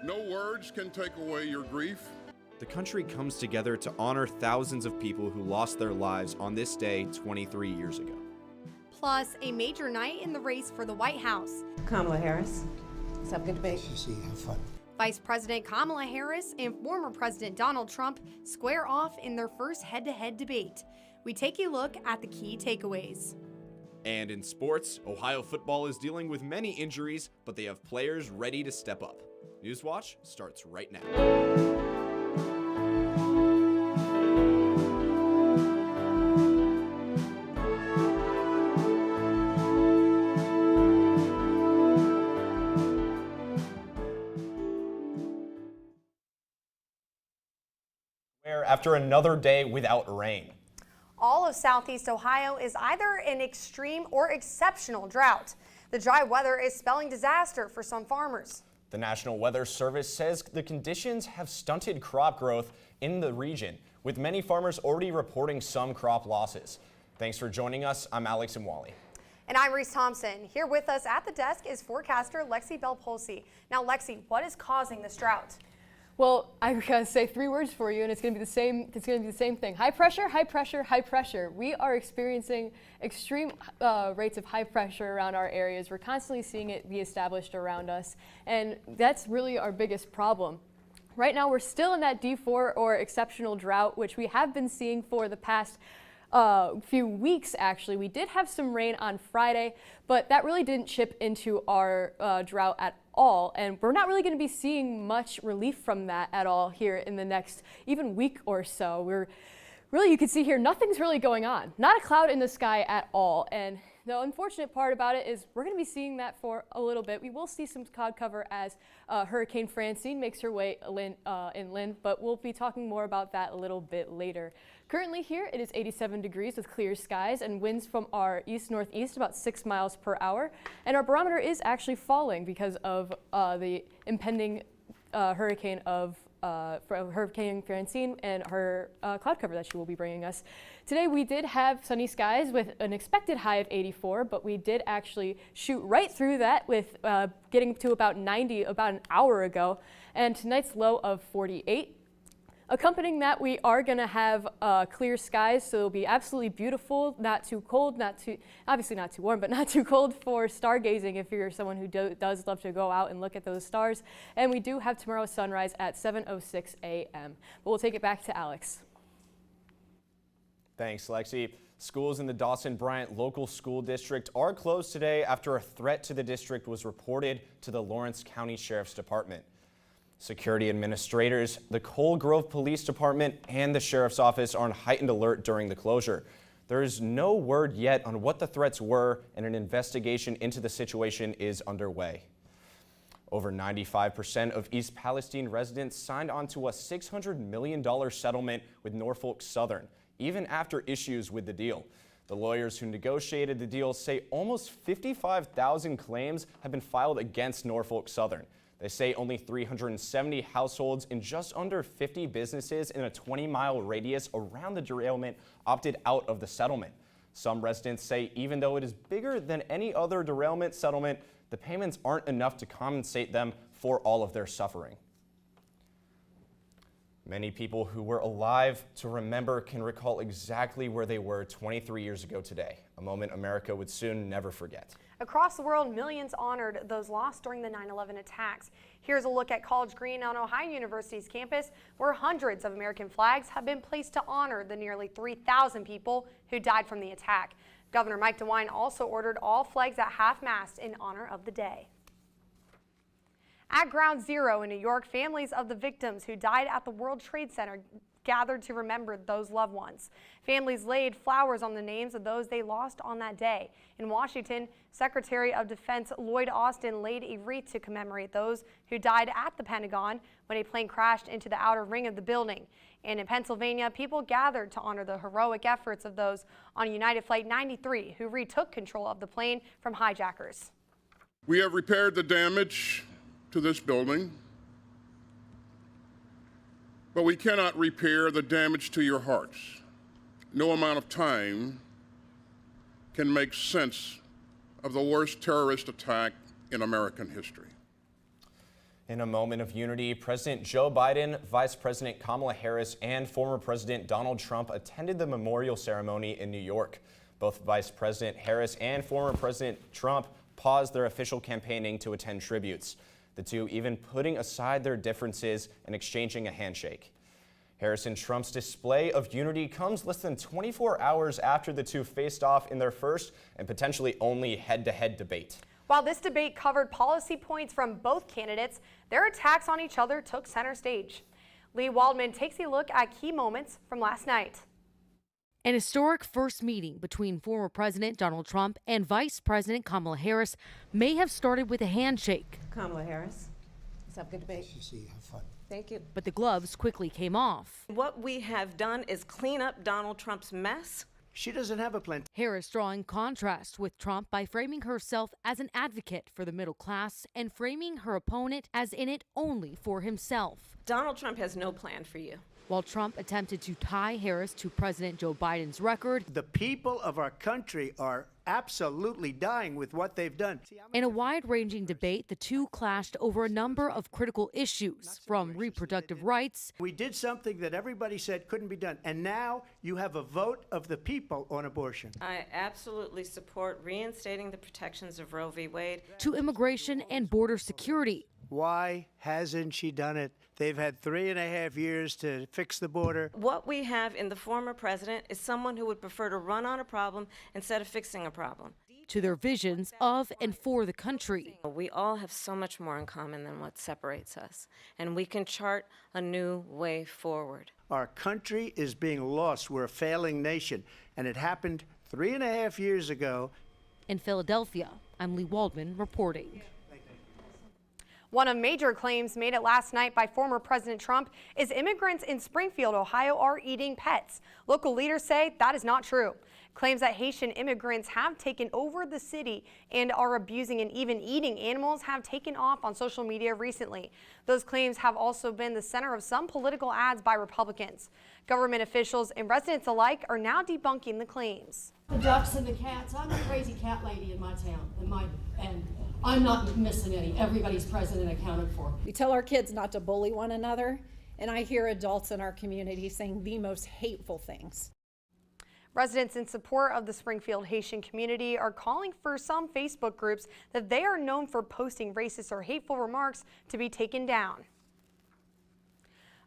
No words can take away your grief. The country comes together to honor thousands of people who lost their lives on this day 23 years ago. Plus, a major night in the race for the White House. Kamala Harris. Let's have a good debate. Have fun. Vice President Kamala Harris and former President Donald Trump square off in their first head-to-head debate. We take a look at the key takeaways. And in sports, Ohio football is dealing with many injuries, but they have players ready to step up. Newswatch starts right now. After another day without rain. All of Southeast Ohio is either in extreme or exceptional drought. The dry weather is spelling disaster for some farmers. The National Weather Service says the conditions have stunted crop growth in the region, with many farmers already reporting some crop losses. Thanks for joining us. I'm Alex Imwali. And I'm Reese Thompson. Here with us at the desk is forecaster Lexi Belpolsi. Now, Lexi, what is causing this drought? Well, I gotta say 3 words for you, and it's gonna be the same. It's gonna be the same thing: high pressure, high pressure, high pressure. We are experiencing extreme rates of high pressure around our areas. We're constantly seeing it be established around us, and that's really our biggest problem. Right now, we're still in that D4 or exceptional drought, which we have been seeing for the past few weeks. Actually, we did have some rain on Friday, but that really didn't chip into our drought at all, and we're not really going to be seeing much relief from that at all here in the next even week or so. We're really, you can see here, nothing's really going on. Not a cloud in the sky at all. And the unfortunate part about it is we're going to be seeing that for a little bit. We will see some cloud cover as Hurricane Francine makes her way inland, but we'll be talking more about that a little bit later. Currently here, it is 87 degrees with clear skies and winds from our east-northeast about 6 miles per hour. And our barometer is actually falling because of the impending hurricane Francine and her cloud cover that she will be bringing us. Today we did have sunny skies with an expected high of 84, but we did actually shoot right through that with getting to about 90 about an hour ago, and tonight's low of 48. Accompanying that, we are going to have clear skies, so it'll be absolutely beautiful, not too cold, obviously not too warm, but not too cold for stargazing if you're someone who does love to go out and look at those stars. And we do have tomorrow's sunrise at 7:06 a.m. But we'll take it back to Alex. Thanks, Lexi. Schools in the Dawson-Bryant local school district are closed today after a threat to the district was reported to the Lawrence County Sheriff's Department. Security administrators, the Coal Grove Police Department, and the Sheriff's Office are on heightened alert during the closure. There is no word yet on what the threats were, and an investigation into the situation is underway. Over 95% of East Palestine residents signed onto a $600 million settlement with Norfolk Southern, even after issues with the deal. The lawyers who negotiated the deal say almost 55,000 claims have been filed against Norfolk Southern. They say only 370 households and just under 50 businesses in a 20-mile radius around the derailment opted out of the settlement. Some residents say even though it is bigger than any other derailment settlement, the payments aren't enough to compensate them for all of their suffering. Many people who were alive to remember can recall exactly where they were 23 years ago today, a moment America would soon never forget. Across the world, millions honored those lost during the 9/11 attacks. Here's a look at College Green on Ohio University's campus, where hundreds of American flags have been placed to honor the nearly 3,000 people who died from the attack. Governor Mike DeWine also ordered all flags at half-mast in honor of the day. At Ground Zero in New York, families of the victims who died at the World Trade Center gathered to remember those loved ones. Families laid flowers on the names of those they lost on that day. In Washington, Secretary of Defense Lloyd Austin laid a wreath to commemorate those who died at the Pentagon when a plane crashed into the outer ring of the building. And in Pennsylvania, people gathered to honor the heroic efforts of those on United Flight 93 who retook control of the plane from hijackers. We have repaired the damage to this building, but we cannot repair the damage to your hearts. No amount of time can make sense of the worst terrorist attack in American history. In a moment of unity, President Joe Biden, Vice President Kamala Harris, and former President Donald Trump attended the memorial ceremony in New York. Both Vice President Harris and former President Trump paused their official campaigning to attend tributes, the two even putting aside their differences and exchanging a handshake. Harris and Trump's display of unity comes less than 24 hours after the two faced off in their first and potentially only head-to-head debate. While this debate covered policy points from both candidates, their attacks on each other took center stage. Lee Waldman takes a look at key moments from last night. An historic first meeting between former President Donald Trump and Vice President Kamala Harris may have started with a handshake. Kamala Harris, let's have a good debate. Have fun. Thank you. But the gloves quickly came off. What we have done is clean up Donald Trump's mess. She doesn't have a plan. Harris drawing contrast with Trump by framing herself as an advocate for the middle class and framing her opponent as in it only for himself. Donald Trump has no plan for you. While Trump attempted to tie Harris to President Joe Biden's record, The people of our country are absolutely dying with what they've done. in a wide-ranging debate, the two clashed over a number of critical issues, from reproductive rights We did something that everybody said couldn't be done, and now you have a vote of the people on abortion. I absolutely support reinstating the protections of Roe v. Wade. to immigration and border security. Why hasn't she done it? They've had 3.5 years to fix the border. What we have in the former president is someone who would prefer to run on a problem instead of fixing a problem. To their visions of and for the country. We all have so much more in common than what separates us, and we can chart a new way forward. Our country is being lost. We're a failing nation, and it happened 3.5 years ago. In Philadelphia, I'm Lee Waldman reporting. One of major claims made it last night by former President Trump is immigrants in Springfield, Ohio are eating pets. Local leaders say that is not true. Claims that Haitian immigrants have taken over the city and are abusing and even eating animals have taken off on social media recently. Those claims have also been the center of some political ads by Republicans. Government officials and residents alike are now debunking the claims. The ducks and the cats. I'm a crazy cat lady in my town, and I'm not missing any. Everybody's present and accounted for. We tell our kids not to bully one another, and I hear adults in our community saying the most hateful things. Residents in support of the Springfield Haitian community are calling for some Facebook groups that they are known for posting racist or hateful remarks to be taken down.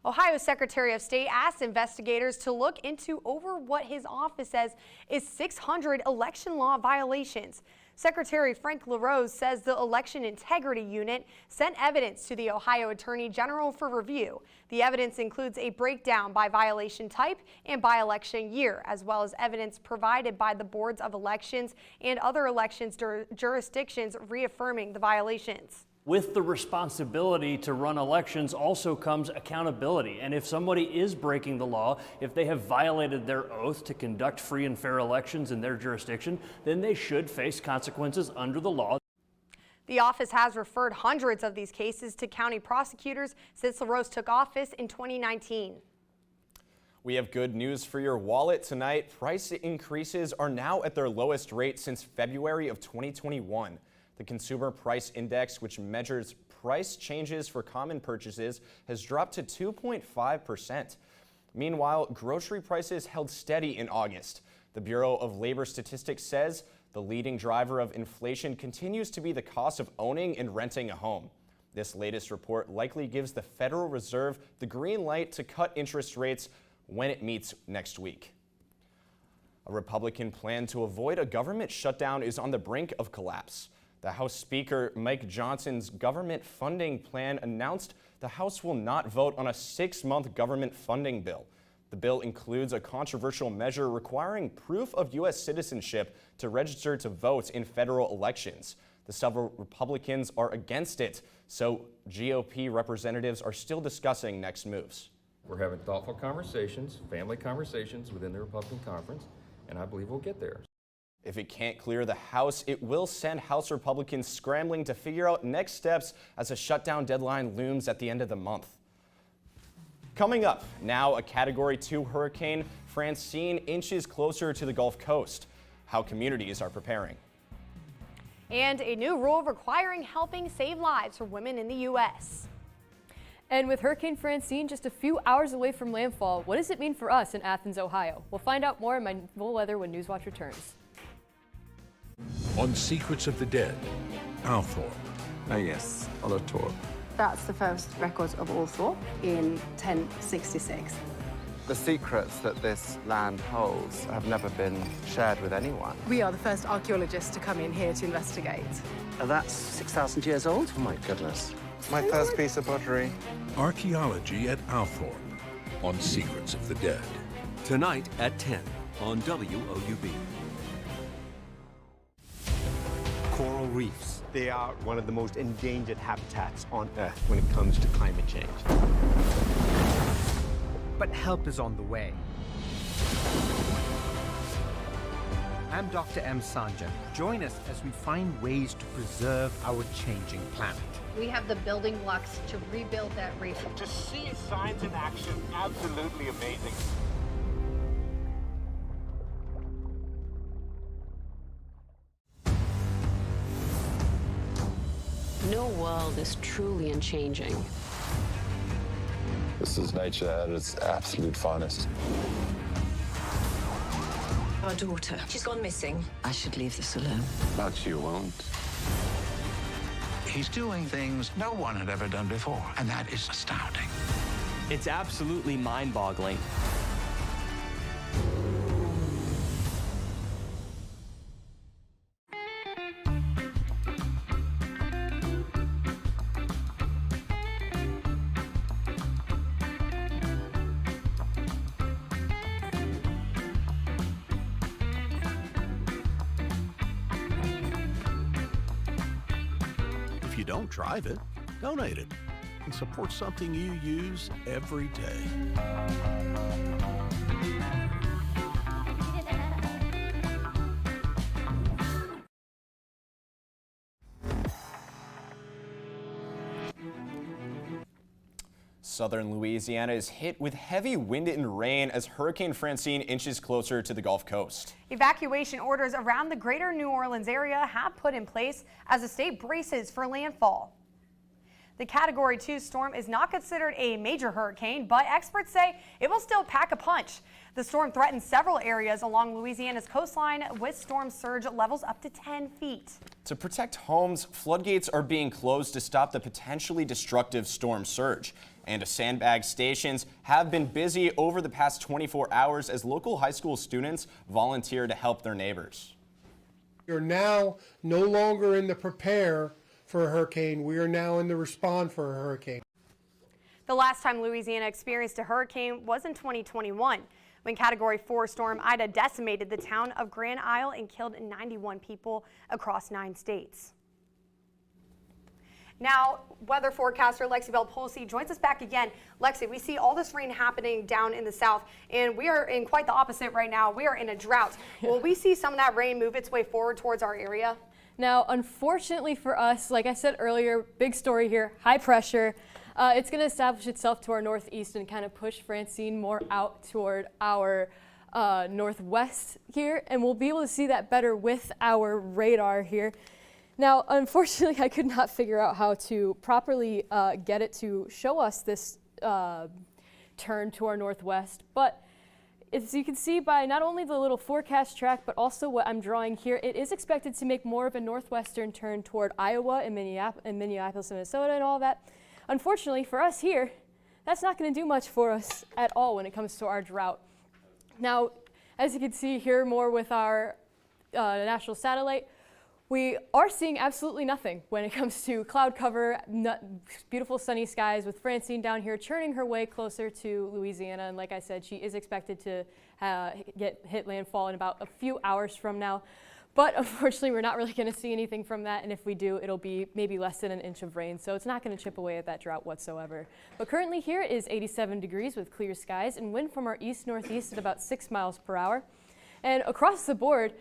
Ohio Secretary of State asked investigators to look into over what his office says is 600 election law violations. Secretary Frank LaRose says the Election Integrity Unit sent evidence to the Ohio Attorney General for review. The evidence includes a breakdown by violation type and by election year, as well as evidence provided by the boards of elections and other elections jurisdictions reaffirming the violations. With the responsibility to run elections also comes accountability. And if somebody is breaking the law, if they have violated their oath to conduct free and fair elections in their jurisdiction, then they should face consequences under the law. The office has referred hundreds of these cases to county prosecutors since LaRose took office in 2019. We have good news for your wallet tonight. Price increases are now at their lowest rate since February of 2021. The Consumer Price Index, which measures price changes for common purchases, has dropped to 2.5%. Meanwhile, grocery prices held steady in August. The Bureau of Labor Statistics says the leading driver of inflation continues to be the cost of owning and renting a home. This latest report likely gives the Federal Reserve the green light to cut interest rates when it meets next week. A Republican plan to avoid a government shutdown is on the brink of collapse. The House Speaker Mike Johnson's government funding plan announced the House will not vote on a 6-month government funding bill. The bill includes a controversial measure requiring proof of U.S. citizenship to register to vote in federal elections. The several Republicans are against it, so GOP representatives are still discussing next moves. We're having thoughtful conversations, family conversations within the Republican conference, and I believe we'll get there. If it can't clear the House, it will send House Republicans scrambling to figure out next steps as a shutdown deadline looms at the end of the month. Coming up, now a Category 2 hurricane, Francine inches closer to the Gulf Coast. How communities are preparing. And a new rule requiring helping save lives for women in the U.S. And with Hurricane Francine just a few hours away from landfall, what does it mean for us in Athens, Ohio? We'll find out more in my full weather when Newswatch returns. On Secrets of the Dead, Althorp. Oh yes, Olatorp. That's the first record of Althorp in 1066. The secrets that this land holds have never been shared with anyone. We are the first archaeologists to come in here to investigate. That's 6,000 years old? Oh my goodness. My first piece of pottery. Archaeology at Althorp on Secrets of the Dead. Tonight at 10 on WOUB. Coral reefs. They are one of the most endangered habitats on Earth when it comes to climate change. But help is on the way. I'm Dr. M. Sanjan. Join us as we find ways to preserve our changing planet. We have the building blocks to rebuild that reef. To see science in action, absolutely amazing. No world is truly unchanging. This is nature at its absolute finest. Our daughter, she's gone missing. I should leave this alone. But you won't. He's doing things no one had ever done before, and that is astounding. It's absolutely mind-boggling. If you don't drive it, donate it and support something you use every day. Southern Louisiana is hit with heavy wind and rain as Hurricane Francine inches closer to the Gulf Coast. Evacuation orders around the greater New Orleans area have put in place as the state braces for landfall. The Category 2 storm is not considered a major hurricane, but experts say it will still pack a punch. The storm threatens several areas along Louisiana's coastline with storm surge levels up to 10 feet. To protect homes, floodgates are being closed to stop the potentially destructive storm surge. And sandbag stations have been busy over the past 24 hours as local high school students volunteer to help their neighbors. We are now no longer in the prepare for a hurricane. We are now in the respond for a hurricane. The last time Louisiana experienced a hurricane was in 2021, when Category 4 storm Ida decimated the town of Grand Isle and killed 91 people across 9 states. Now, weather forecaster Lexi Bell-Polsey joins us back again. Lexi, we see all this rain happening down in the south, and we are in quite the opposite right now. We are in a drought. Will we see some of that rain move its way forward towards our area? Now, unfortunately for us, like I said earlier, big story here, high pressure. It's going to establish itself to our northeast and kind of push Francine more out toward our northwest here, and we'll be able to see that better with our radar here. Now, unfortunately, I could not figure out how to properly get it to show us this turn to our northwest, but as you can see by not only the little forecast track, but also what I'm drawing here, it is expected to make more of a northwestern turn toward Iowa and Minneapolis, Minnesota, and all that. Unfortunately for us here, that's not going to do much for us at all when it comes to our drought. Now, as you can see here more with our national satellite, we are seeing absolutely nothing when it comes to cloud cover, beautiful sunny skies with Francine down here churning her way closer to Louisiana. And like I said, she is expected to hit landfall in about a few hours from now. But unfortunately, we're not really going to see anything from that. And if we do, it'll be maybe less than an inch of rain. So it's not going to chip away at that drought whatsoever. But currently here it is 87 degrees with clear skies and wind from our east-northeast at about 6 miles per hour. And across the board,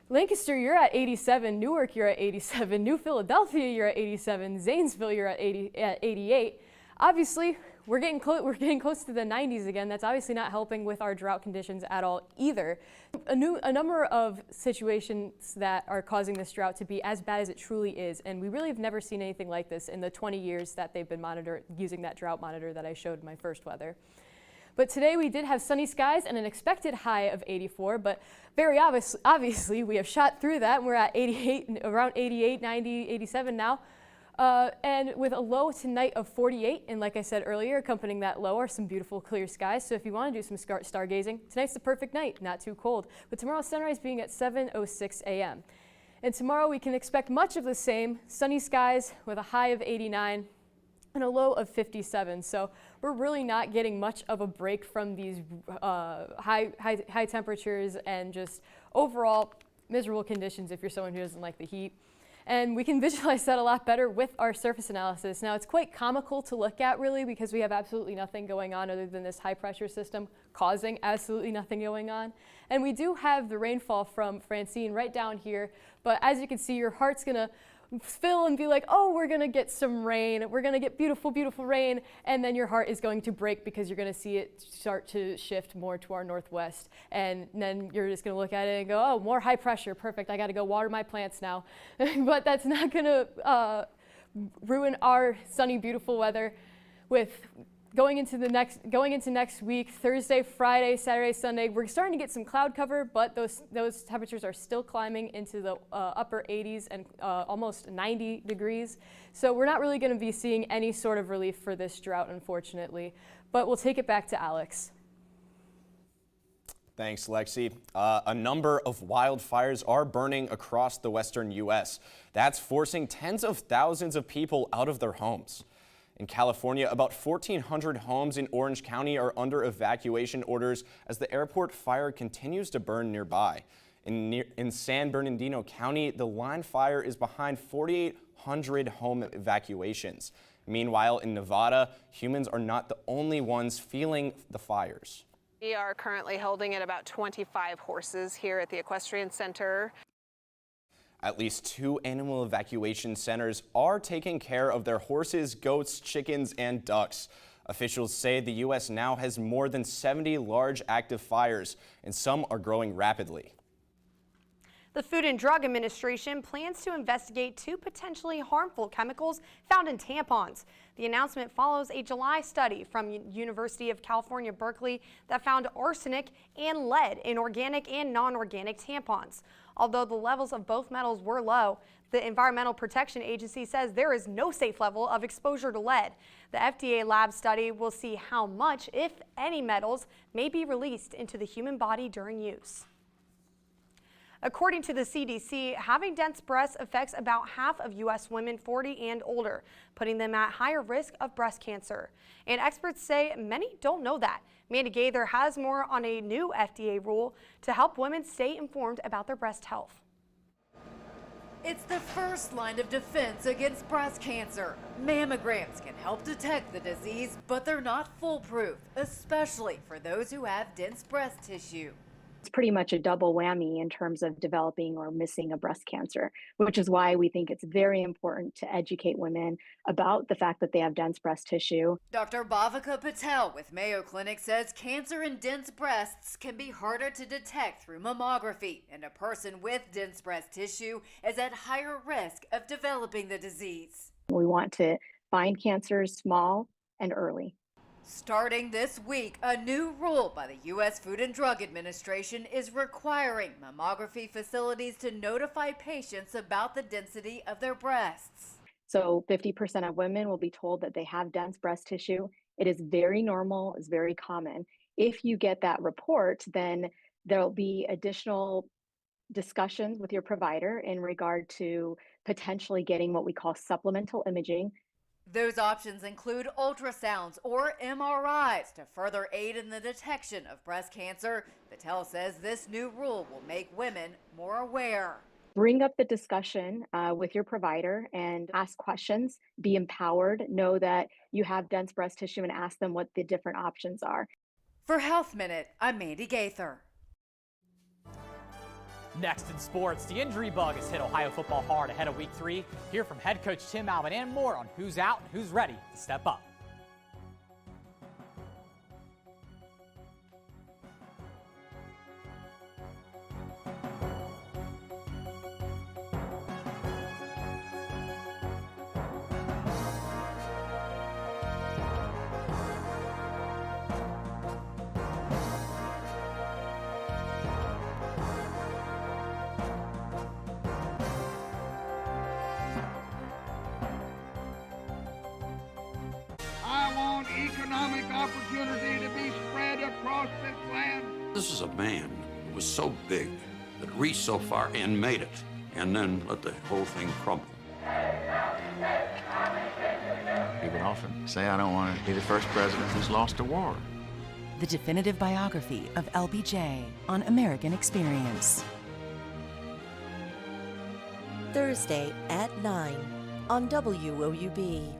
Lancaster, you're at 87. Newark, you're at 87. New Philadelphia, you're at 87. Zanesville, you're at 88. Obviously, we're getting close to the 90s again. That's obviously not helping with our drought conditions at all either. A number of situations that are causing this drought to be as bad as it truly is, and we really have never seen anything like this in the 20 years that they've been using that drought monitor that I showed in my first weather. But today we did have sunny skies and an expected high of 84, but very obviously we have shot through that, and we're at 88, around 88, 90, 87 now. And with a low tonight of 48, and like I said earlier, accompanying that low are some beautiful clear skies. So if you want to do some stargazing, tonight's the perfect night, not too cold. But tomorrow's sunrise being at 7:06 a.m. And tomorrow we can expect much of the same, sunny skies with a high of 89 and a low of 57. So we're really not getting much of a break from these high temperatures and just overall miserable conditions if you're someone who doesn't like the heat. And we can visualize that a lot better with our surface analysis. Now, it's quite comical to look at, really, because we have absolutely nothing going on other than this high pressure system causing absolutely nothing going on. And we do have the rainfall from Francine right down here, but as you can see, your heart's gonna fill and be like, oh, we're gonna get some rain, we're gonna get beautiful, beautiful rain, and then your heart is going to break because you're gonna see it start to shift more to our northwest, and then you're just gonna look at it and go, oh, more high pressure, perfect, I gotta go water my plants now. But that's not gonna ruin our sunny, beautiful weather. With going into next week, Thursday, Friday, Saturday, Sunday, we're starting to get some cloud cover, but those temperatures are still climbing into the upper 80s and almost 90 degrees. So we're not really going to be seeing any sort of relief for this drought, unfortunately. But we'll take it back to Alex. Thanks, Lexi. A number of wildfires are burning across the western U.S. That's forcing tens of thousands of people out of their homes. In California, about 1,400 homes in Orange County are under evacuation orders as the airport fire continues to burn nearby. In San Bernardino County, the line fire is behind 4,800 home evacuations. Meanwhile, in Nevada, humans are not the only ones feeling the fires. We are currently holding at about 25 horses here at the Equestrian Center. At least 2 animal evacuation centers are taking care of their horses, goats, chickens, and ducks. Officials say the U.S. now has more than 70 large active fires, and some are growing rapidly. The Food and Drug Administration plans to investigate 2 potentially harmful chemicals found in tampons. The announcement follows a July study from University of California, Berkeley that found arsenic and lead in organic and non-organic tampons. Although the levels of both metals were low, the Environmental Protection Agency says there is no safe level of exposure to lead. The FDA lab study will see how much, if any, metals may be released into the human body during use. According to the CDC, having dense breasts affects about half of U.S. women 40 and older, putting them at higher risk of breast cancer. And experts say many don't know that. Mandy Gaither has more on a new FDA rule to help women stay informed about their breast health. It's the first line of defense against breast cancer. Mammograms can help detect the disease, but they're not foolproof, especially for those who have dense breast tissue. It's pretty much a double whammy in terms of developing or missing a breast cancer, which is why we think it's very important to educate women about the fact that they have dense breast tissue. Dr. Bhavika Patel with Mayo Clinic says cancer in dense breasts can be harder to detect through mammography, and a person with dense breast tissue is at higher risk of developing the disease. We want to find cancers small and early. Starting this week, a new rule by the U.S. Food and Drug Administration is requiring mammography facilities to notify patients about the density of their breasts. So 50% of women will be told that they have dense breast tissue. It is very normal, it's very common. If you get that report, then there'll be additional discussions with your provider in regard to potentially getting what we call supplemental imaging. Those options include ultrasounds or MRIs to further aid in the detection of breast cancer. Patel says this new rule will make women more aware. Bring up the discussion with your provider and ask questions, be empowered, know that you have dense breast tissue and ask them what the different options are. For Health Minute, I'm Mandy Gaither. Next in sports, the injury bug has hit Ohio football hard ahead of week 3. Hear from head coach Tim Alvin and more on who's out and who's ready to step up. economic opportunity to be spread across this land. This is a man who was so big that reached so far and made it, and then let the whole thing crumble. People often say I don't want to be the first president who's lost a war. The definitive biography of LBJ on American Experience. Thursday at 9 on WOUB.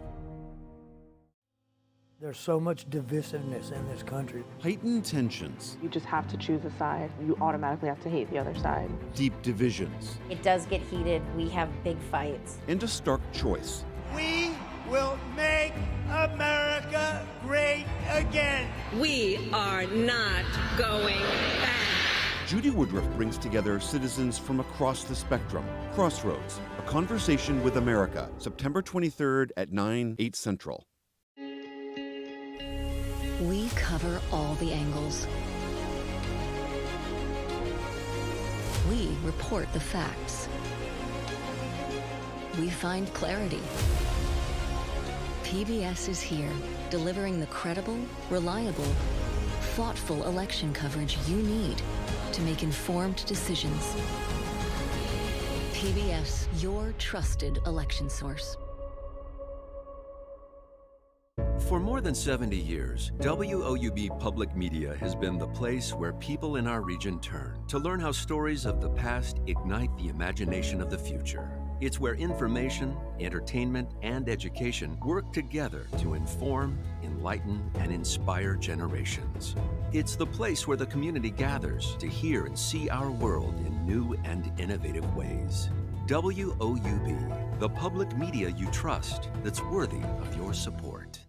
There's so much divisiveness in this country. Heightened tensions. You just have to choose a side. You automatically have to hate the other side. Deep divisions. It does get heated. We have big fights. And a stark choice. We will make America great again. We are not going back. Judy Woodruff brings together citizens from across the spectrum. Crossroads, a conversation with America, September 23rd at 9, 8 Central. We cover all the angles. We report the facts. We find clarity. PBS is here, delivering the credible, reliable, thoughtful election coverage you need to make informed decisions. PBS, your trusted election source. For more than 70 years, WOUB Public Media has been the place where people in our region turn to learn how stories of the past ignite the imagination of the future. It's where information, entertainment, and education work together to inform, enlighten, and inspire generations. It's the place where the community gathers to hear and see our world in new and innovative ways. WOUB, the public media you trust that's worthy of your support.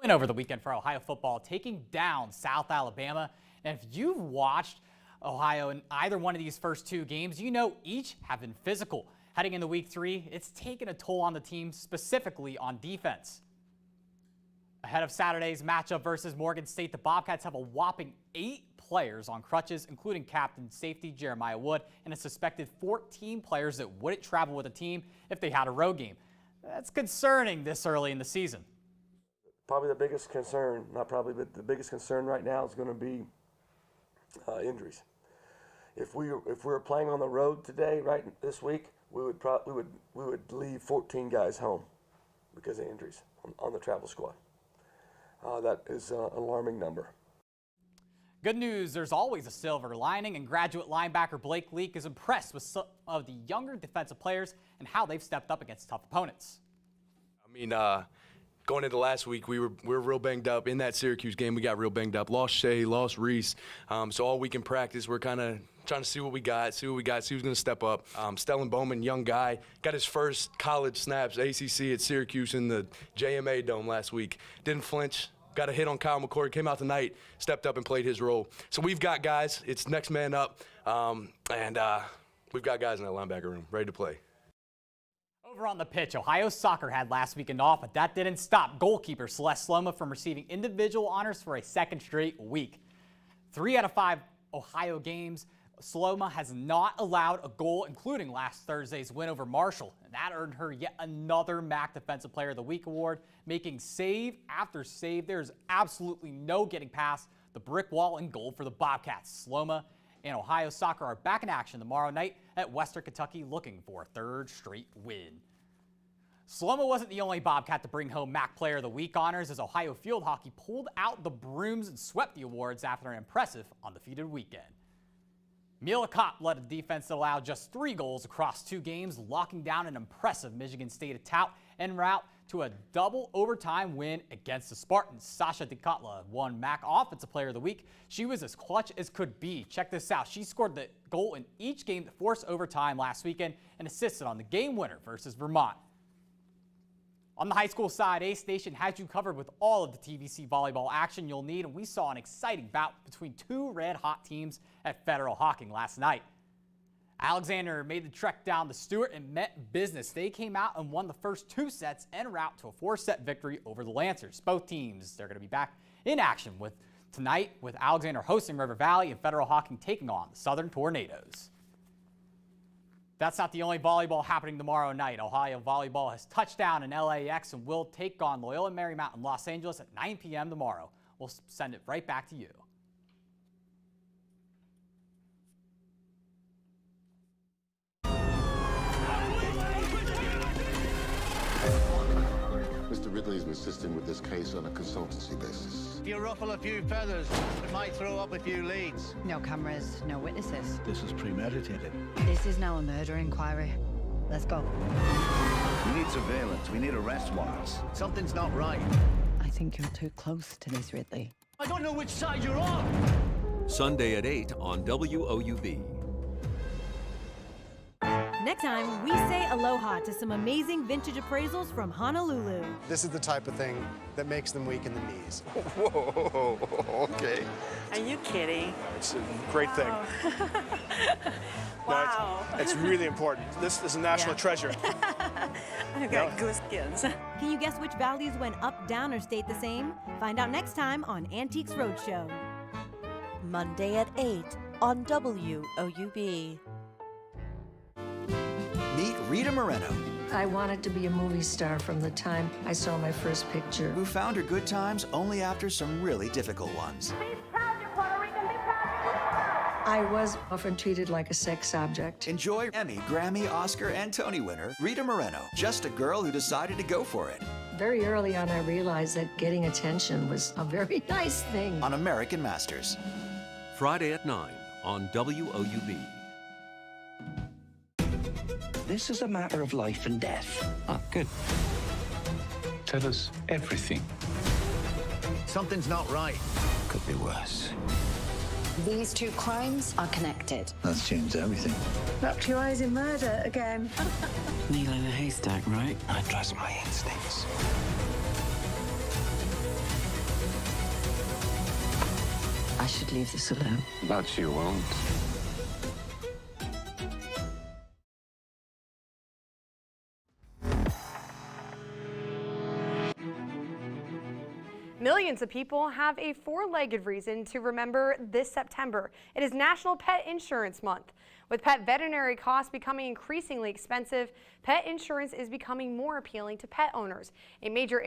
Win over the weekend for Ohio football, taking down South Alabama. And if you've watched Ohio in either one of these first two games, you know each have been physical. Heading into week 3, it's taken a toll on the team, specifically on defense. Ahead of Saturday's matchup versus Morgan State, the Bobcats have a whopping 8 players on crutches, including captain safety Jeremiah Wood and a suspected 14 players that wouldn't travel with the team if they had a road game. That's concerning this early in the season. Probably the biggest concern, not probably, but the biggest concern right now is going to be injuries. If we were playing on the road today, right this week, we would leave 14 guys home because of injuries on the travel squad. That is an alarming number. Good news, there's always a silver lining, and graduate linebacker Blake Leak is impressed with some of the younger defensive players and how they've stepped up against tough opponents. I mean, going into last week, we were real banged up. In that Syracuse game, we got real banged up. Lost Shea, lost Reese. So all week in practice, we're kind of trying to see what we got, see who's going to step up. Stellan Bowman, young guy, got his first college snaps, ACC at Syracuse in the JMA Dome last week. Didn't flinch. Got a hit on Kyle McCord, came out tonight, stepped up and played his role. So we've got guys. It's next man up, and we've got guys in that linebacker room ready to play. Over on the pitch, Ohio soccer had last weekend off, but that didn't stop goalkeeper Celeste Sloma from receiving individual honors for a second straight week. 3 out of 5 Ohio games, Sloma has not allowed a goal, including last Thursday's win over Marshall. And that earned her yet another MAC Defensive Player of the Week award, making save after save. There's absolutely no getting past the brick wall and goal for the Bobcats. Sloma and Ohio soccer are back in action tomorrow night at Western Kentucky, looking for a 3rd straight win. Sloma wasn't the only Bobcat to bring home MAC Player of the Week honors, as Ohio field hockey pulled out the brooms and swept the awards after an impressive undefeated weekend. Mila Kopp led a defense that allowed just 3 goals across 2 games, locking down an impressive Michigan State attack en route to a double overtime win against the Spartans. Sasha DeKotla won MAC Offensive Player of the Week. She was as clutch as could be. Check this out. She scored the goal in each game that forced overtime last weekend and assisted on the game winner versus Vermont. On the high school side, Ace Nation has you covered with all of the TVC volleyball action you'll need, and we saw an exciting bout between 2 red-hot teams at Federal Hawking last night. Alexander made the trek down to Stewart and met business. They came out and won the first 2 sets en route to a 4-set victory over the Lancers. Both teams, they're going to be back in action tonight with Alexander hosting River Valley and Federal Hawking taking on the Southern Tornadoes. That's not the only volleyball happening tomorrow night. Ohio volleyball has touchdown in LAX and will take on Loyola Marymount in Los Angeles at 9 p.m. tomorrow. We'll send it right back to you. Mr. Ridley's been assisting with this case on a consultancy basis. If you ruffle a few feathers, it might throw up a few leads. No cameras, no witnesses. This is premeditated. This is now a murder inquiry. Let's go. We need surveillance. We need arrest warrants. Something's not right. I think you're too close to this, Ridley. I don't know which side you're on. Sunday at 8 on WOUB. Next time, we say aloha to some amazing vintage appraisals from Honolulu. This is the type of thing that makes them weak in the knees. Whoa, okay. Are you kidding? It's a great thing. Wow. No, it's really important. This is a national treasure. I've got goosebumps. Can you guess which values went up, down, or stayed the same? Find out next time on Antiques Roadshow. Monday at 8 on WOUB. Meet Rita Moreno, I wanted to be a movie star from the time I saw my first picture. who found her good times only after some really difficult ones. I was often treated like a sex object. Enjoy Emmy, Grammy, Oscar, and Tony winner Rita Moreno, just a girl who decided to go for it. Very early on, I realized that getting attention was a very nice thing. On American Masters. Friday at 9 on WOUB. This is a matter of life and death. Oh, good. Tell us everything. Something's not right. Could be worse. These two crimes are connected. That's changed everything. Up to your eyes in murder again. Needle in a haystack, right? I trust my instincts. I should leave this alone. But you won't. Millions of people have a four-legged reason to remember this September. It is National Pet Insurance Month. With pet veterinary costs becoming increasingly expensive, pet insurance is becoming more appealing to pet owners. A major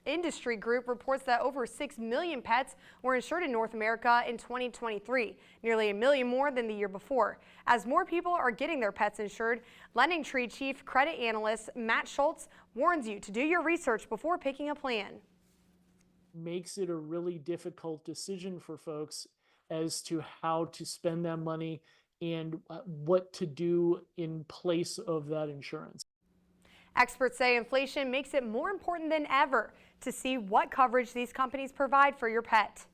industry group reports that over 6 million pets were insured in North America in 2023, nearly 1 million more than the year before. As more people are getting their pets insured, LendingTree Chief Credit Analyst Matt Schultz warns you to do your research before picking a plan. Makes it a really difficult decision for folks as to how to spend that money and what to do in place of that insurance. Experts say inflation makes it more important than ever to see what coverage these companies provide for your pet.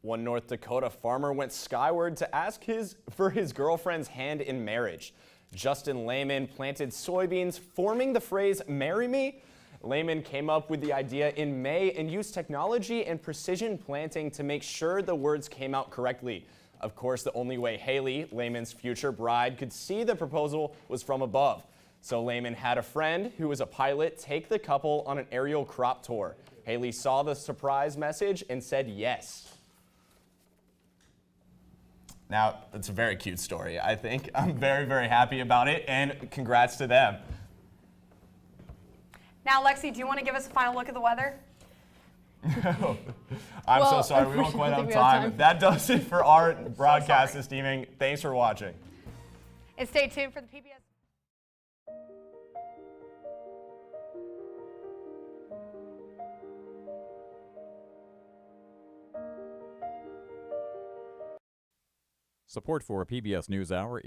One North Dakota farmer went skyward to ask for his girlfriend's hand in marriage. Justin Lehman planted soybeans, forming the phrase, "Marry me." Lehman came up with the idea in May and used technology and precision planting to make sure the words came out correctly. Of course, the only way Haley, Lehman's future bride, could see the proposal was from above. So Lehman had a friend who was a pilot take the couple on an aerial crop tour. Haley saw the surprise message and said yes. Now, it's a very cute story, I think. I'm very, very happy about it, and congrats to them. Now, Lexi, do you want to give us a final look at the weather? I'm so sorry, we won't quite have time. That does it for our broadcast this evening. Thanks for watching. And stay tuned for the PBS. Support for a PBS NewsHour